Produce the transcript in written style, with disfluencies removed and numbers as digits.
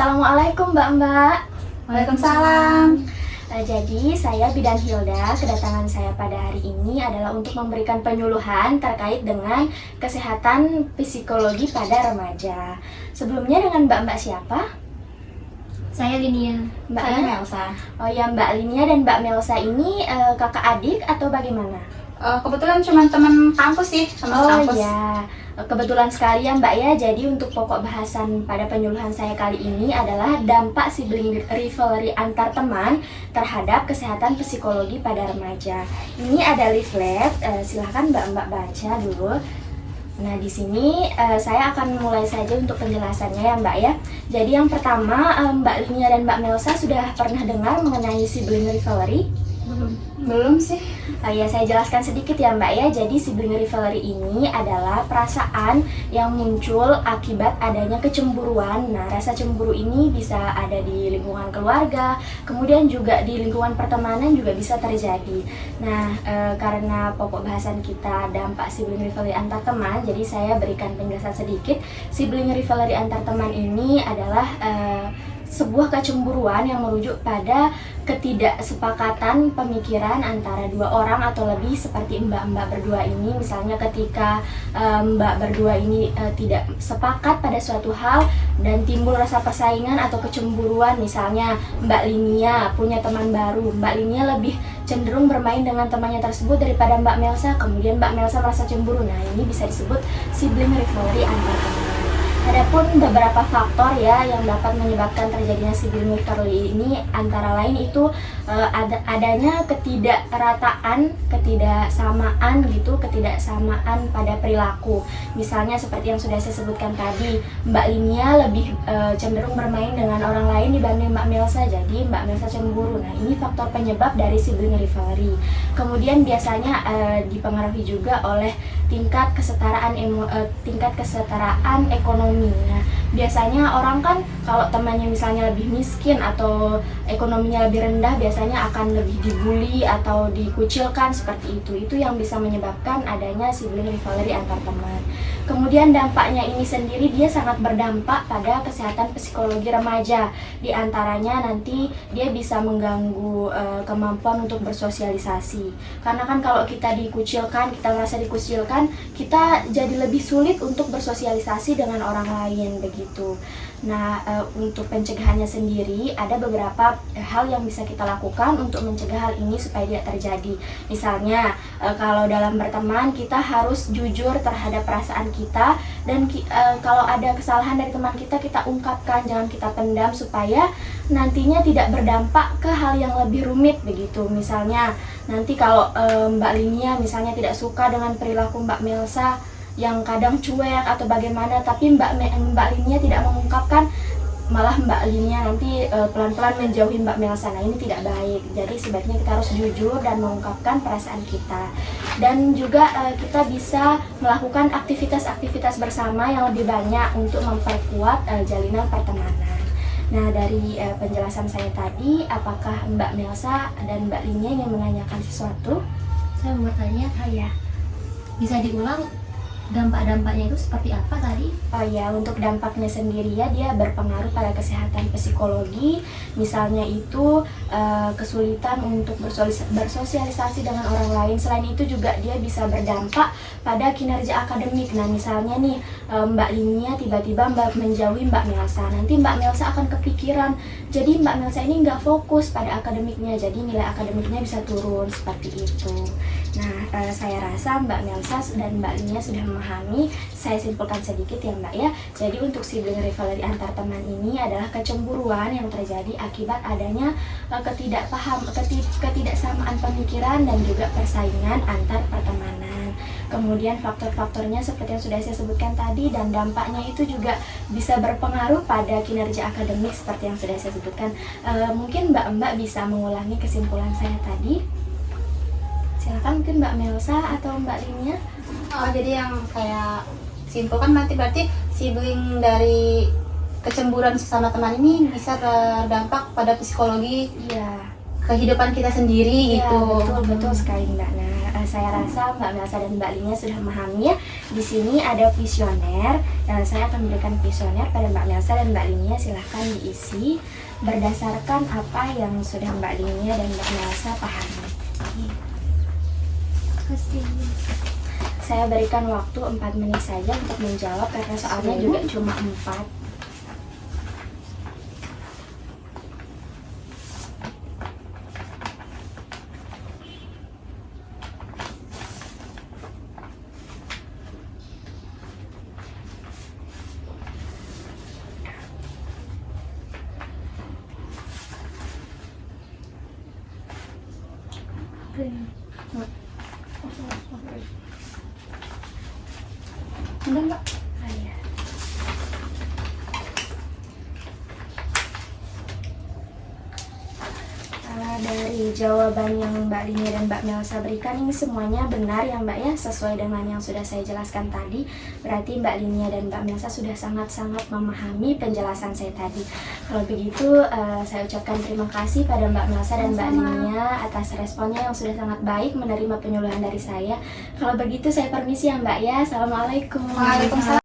Assalamualaikum Mbak-mbak. Waalaikumsalam. Jadi saya Bidan Hilda, kedatangan saya pada hari ini adalah untuk memberikan penyuluhan terkait dengan kesehatan psikologi pada remaja. Sebelumnya dengan Mbak-mbak siapa? Saya Linia. Mbaknya? Saya Melsa. Oh ya, Mbak Linia dan Mbak Melsa ini kakak adik atau bagaimana? Kebetulan cuma teman kampus sih, sama kampus. Ya, kebetulan sekali ya Mbak ya. Jadi untuk pokok bahasan pada penyuluhan saya kali ini adalah dampak sibling rivalry antar teman terhadap kesehatan psikologi pada remaja. Ini ada leaflet, silahkan Mbak-mbak baca dulu. Nah, di sini saya akan mulai saja untuk penjelasannya ya Mbak ya. Jadi yang pertama, Mbak Linia dan Mbak Melsa sudah pernah dengar mengenai sibling rivalry? Belum sih. Ya, saya jelaskan sedikit ya Mbak ya. Jadi sibling rivalry ini adalah perasaan yang muncul akibat adanya kecemburuan. Nah, rasa cemburu ini bisa ada di lingkungan keluarga, kemudian juga di lingkungan pertemanan juga bisa terjadi. Nah, karena pokok bahasan kita dampak sibling rivalry antar teman, jadi saya berikan penjelasan sedikit. Sibling rivalry antar teman ini adalah sebuah kecemburuan yang merujuk pada ketidaksepakatan pemikiran antara dua orang atau lebih, seperti mbak-mbak berdua ini. Misalnya ketika mbak berdua ini tidak sepakat pada suatu hal dan timbul rasa persaingan atau kecemburuan. Misalnya Mbak Linia punya teman baru, Mbak Linia lebih cenderung bermain dengan temannya tersebut daripada Mbak Melsa, kemudian Mbak Melsa merasa cemburu. Nah, ini bisa disebut sibling rivalry antar teman. Adapun beberapa faktor ya yang dapat menyebabkan terjadinya sibling rivalry ini, antara lain itu adanya ketidaksamaan pada perilaku. Misalnya seperti yang sudah saya sebutkan tadi, Mbak Linia lebih cenderung bermain dengan orang lain dibanding Mbak Melsa, jadi Mbak Melsa cemburu. Nah, ini faktor penyebab dari sibling rivalry. Kemudian biasanya dipengaruhi juga oleh tingkat kesetaraan ekonomi. Nah, biasanya orang kan kalau temannya misalnya lebih miskin atau ekonominya lebih rendah, biasanya akan lebih dibully atau dikucilkan seperti itu. Itu yang bisa menyebabkan adanya sibling rivalry antar teman. Kemudian dampaknya ini sendiri dia sangat berdampak pada kesehatan psikologi remaja. Di antaranya nanti dia bisa mengganggu kemampuan untuk bersosialisasi. Karena kan kalau kita dikucilkan, kita merasa dikucilkan, kita jadi lebih sulit untuk bersosialisasi dengan orang lain begitu. Nah, untuk pencegahannya sendiri ada beberapa hal yang bisa kita lakukan untuk mencegah hal ini supaya tidak terjadi. Misalnya, kalau dalam berteman kita harus jujur terhadap perasaan kita, dan kalau ada kesalahan dari teman kita, kita ungkapkan, jangan kita pendam supaya nantinya tidak berdampak ke hal yang lebih rumit begitu. Misalnya, nanti kalau Mbak Linia misalnya tidak suka dengan perilaku Mbak Melsa yang kadang cuek atau bagaimana, tapi Mbak Linia tidak mengungkapkan, malah Mbak Linia nanti pelan-pelan menjauhi Mbak Melsa. Nah, ini tidak baik. Jadi sebaiknya kita harus jujur dan mengungkapkan perasaan kita. Dan juga kita bisa melakukan aktivitas-aktivitas bersama yang lebih banyak untuk memperkuat jalinan pertemanan. Nah, dari penjelasan saya tadi, apakah Mbak Melsa dan Mbak Linia ingin menanyakan sesuatu? Saya mau bertanya, Ya. bisa diulang dampak-dampaknya itu seperti apa tadi? Oh ya, untuk dampaknya sendiri ya, dia berpengaruh pada kesehatan psikologi. Misalnya itu kesulitan untuk bersosialisasi dengan orang lain. Selain itu juga dia bisa berdampak pada kinerja akademik. Nah, misalnya nih Mbak Linia tiba-tiba menjauhi Mbak Melsa, nanti Mbak Melsa akan kepikiran. Jadi Mbak Melsa ini nggak fokus pada akademiknya, jadi nilai akademiknya bisa turun seperti itu. Nah, saya rasa Mbak Melsa dan Mbak Linia sudah memahami. Saya simpulkan sedikit ya Mbak ya. Jadi untuk sibling rivalry antar teman ini adalah kecemburuan yang terjadi akibat adanya ketidaksamaan pemikiran dan juga persaingan antar pertemanan. Kemudian faktor-faktornya seperti yang sudah saya sebutkan tadi, dan dampaknya itu juga bisa berpengaruh pada kinerja akademik seperti yang sudah saya sebutkan. Mungkin Mbak bisa mengulangi kesimpulan saya tadi. Silakan, mungkin Mbak Melsa atau Mbak Linia. Oh, jadi yang saya simpulkan berarti sibling dari kecemburuan sesama teman ini bisa berdampak pada psikologi Iya. kehidupan kita sendiri Ya, gitu. betul sekali Mbak. Nah, saya rasa Mbak Melsa dan Mbak Linia sudah memahami. Di sini ada kuesioner. Saya akan memberikan kuesioner pada Mbak Melsa dan Mbak Linia. Silahkan diisi berdasarkan apa yang sudah Mbak Linia dan Mbak Melsa pahami. Saya berikan waktu 4 menit saja untuk menjawab karena soalnya juga cuma 4. Udah Mbak. Dari jawaban yang Mbak Linia dan Mbak Melsa berikan ini semuanya benar ya Mbak ya, sesuai dengan yang sudah saya jelaskan tadi. Berarti Mbak Linia dan Mbak Melsa sudah sangat-sangat memahami penjelasan saya tadi. Kalau begitu saya ucapkan terima kasih pada Mbak Melsa dan Mbak Linia atas responnya yang sudah sangat baik menerima penyuluhan dari saya. Kalau begitu saya permisi ya Mbak ya. Assalamualaikum. Waalaikumsalam.